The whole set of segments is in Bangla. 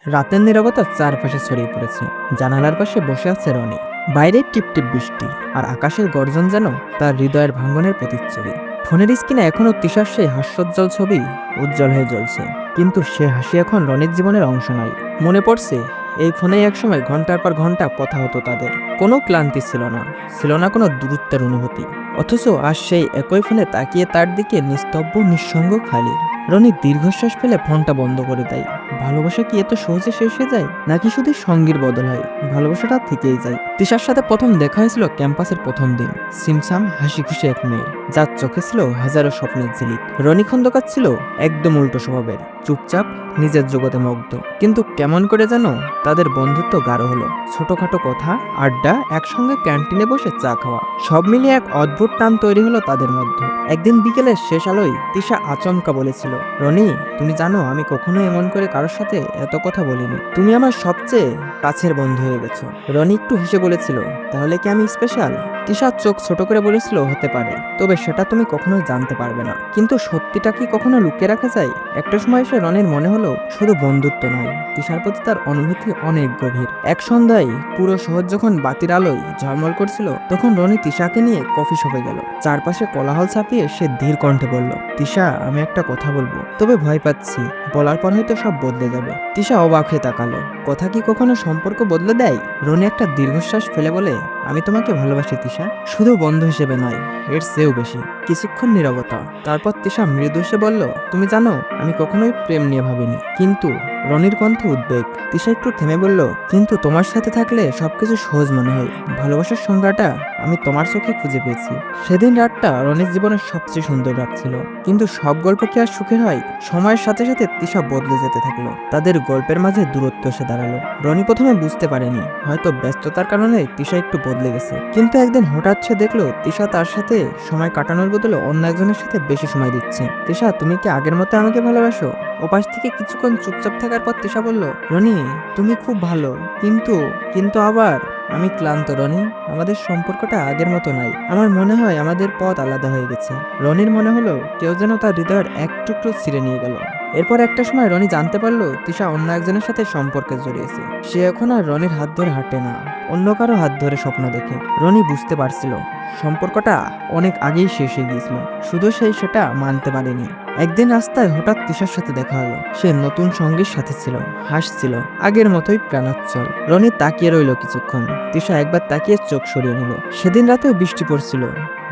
রাতের নীরবতা চারপাশে ছড়িয়ে পড়েছে। জানালার পাশে বসে আছে রনি। বাইরে টিপটিপ বৃষ্টি, আর আকাশের গর্জন যেন তার হৃদয়ের ভাঙ্গনের প্রতিচ্ছবি। ফোনের স্ক্রিনে এখনো তিশার সেই হাস্যোজ্জ্বল ছবি উজ্জ্বল হয়ে জ্বলছে, কিন্তু সে হাসি এখন রনির জীবনের অংশ নয়। মনে পড়ছে এই ফোনেই একসময় ঘন্টার পর ঘন্টা কথা হতো তাদের। কোনো ক্লান্তি ছিল না, ছিল না কোনো দূরত্বের অনুভূতি। অথচ আজ সেই একই ফোনে তাকিয়ে তার দিকে নিস্তব্ধ, নিঃসঙ্গ, খালি। রনি দীর্ঘশ্বাস ফেলে ফোনটা বন্ধ করে দেয়। ভালোবাসা কি এত সহজে শেষ হয়ে যায়, নাকি শুধু সঙ্গীর বদল হয়? ভালোবাসাটা থেকেই যায়। তিশার সাথে প্রথম দেখা হয়েছিল ক্যাম্পাসের প্রথম দিন। সিমসাম হাসি খুশি এক মেয়ে, যার চোখে ছিল হাজারো স্বপ্নের ঝিলিক। রনি খন্দকার ছিল একদম উল্টো স্বভাবের, চুপচাপ, নিজের জগতে মগ্ন। কিন্তু কেমন করে যেন তাদের বন্ধুত্ব গাঢ় হলো। ছোটখাটো কথা, আড্ডা, একসঙ্গে ক্যান্টিনে বসে চা খাওয়া, সব মিলিয়ে এক অদ্ভুত টান তৈরি হলো তাদের মধ্যে। একদিন বিকেলের শেষ আলোয় তিশা আচমকা বলেছিল, রনি, তুমি জানো আমি কখনো এমন করে কারোর সাথে এত কথা বলিনি। তুমি আমার সবচেয়ে কাছের বন্ধু হয়ে গেছো। রনি একটু হেসে বলেছিল, তাহলে কি আমি স্পেশাল? তিশা চোখ ছোট করে বলেছিল, হতে পারে, তবে সেটা তুমি কখনোই জানতে পারবে না। কিন্তু সত্যিটা কি কখনো লুকিয়ে রাখা যায়? একটা সময় এসে রনির মনে হলো শুধু বন্ধুত্ব নয়, তিশার প্রতি তার অনুভূতি অনেক গভীর। এক সন্ধ্যায় পুরো শহর যখন বাতির আলোয় ঝলমল করছিল, তখন রনি তিশাকে নিয়ে কফি শপে গেল। চারপাশে কোলাহল ছাপিয়ে সে ধীর কণ্ঠে বলল, তিশা, আমি একটা কথা বলবো, তবে ভয় পাচ্ছি বলার পর হয়তো সব বদলে যাবে। তিশা অবাক হয়ে তাকালো। কথা কি কখনো সম্পর্ক বদলে দেয়? রনি একটা দীর্ঘশ্বাস ফেলে বলে, আমি তোমাকে ভালোবাসি তিশা, শুধু বন্ধু হিসেবে নয়, এর চেয়েও বেশি। কিছুক্ষণ নীরবতা, তারপর তিশা মৃদু হেসে বলল, তুমি জানো আমি কখনোই প্রেম নিয়ে ভাবিনি। কিন্তু রনির কণ্ঠে উদ্বেগ। তিশা একটু থেমে বলল, কিন্তু তোমার সাথে থাকলে সবকিছু সহজ মনে হয়। ভালোবাসার সংজ্ঞাটা আমি তোমার চোখে খুঁজে পেয়েছি। সেদিন রাতটা রনির জীবনের সবচেয়ে সুন্দর রাত ছিল। কিন্তু সব গল্প কি আর সুখের হয়? সময়ের সাথে সাথে তিশা বদলে যেতে থাকলো। তাদের গল্পের মাঝে দূরত্ব এসে দাঁড়ালো। রনি প্রথমে বুঝতে পারেনি, হয়তো ব্যস্ততার কারণে তিশা একটু বদলে গেছে। কিন্তু একদিন হঠাৎ সে দেখলো তিশা তার সাথে সময় কাটানোর বদলে অন্য একজনের সাথে বেশি সময় দিচ্ছে। তিশা, তুমি কি আগের মতো আমাকে ভালোবাসো? ওপাশ থেকে কিছুক্ষণ চুপচাপ থাকার পর তিশা বলল, রনি, তুমি খুব ভালো, কিন্তু কিন্তু আবার আমি ক্লান্ত রনি। আমাদের সম্পর্কটা আগের মতো নাই। আমার মনে হয় আমাদের পথ আলাদা হয়ে গেছে। রনির মনে হলো কেউ যেন তার হৃদয়ের এক টুকরো ছিঁড়ে নিয়ে গেল। এরপর একটা সময় রনি জানতে পারলো তিশা অন্য একজনের সাথে সম্পর্কে জড়িয়েছে। সে এখন আর রনির হাত ধরে হাঁটে না, অন্য কারো হাত ধরে স্বপ্ন দেখে। রনি বুঝতে পারছিল সম্পর্কটা অনেক আগেই শেষ হয়ে গিয়েছিল, শুধু সেটা মানতে পারেনি। একদিন রাস্তায় হঠাৎ তিশার সাথে দেখা হলো। সে নতুন সঙ্গীর সাথে ছিল, হাসছিল, আগের মতোই প্রাণোচ্ছল। রনি তাকিয়ে রইল কিছুক্ষণ। তিশা একবার তাকিয়ে চোখ সরিয়ে নিল। সেদিন রাতেও বৃষ্টি পড়ছিল।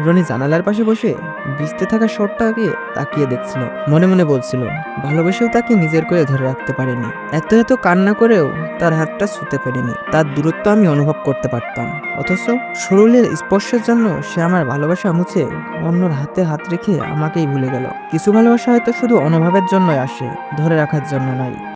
রনি জানালার পাশে বসে ভিজতে থাকা শটটাকে তাকিয়ে দেখছিল। মনে মনে বলছিল, ভালোবেসেও তাকে নিজের করে ধরে রাখতে পারেনি। এত এত কান্না করেও তার হাতটা ছুঁতে পারিনি। তার দূরত্ব আমি অনুভব করতে পারতাম, অথচ শরীরের স্পর্শের জন্য সে আমার ভালোবাসা মুছে অন্যর হাতে হাত রেখে আমাকেই ভুলে গেল। কিছু ভালোবাসা হয়তো শুধু অনুভবের জন্যই আসে, ধরে রাখার জন্য নয়।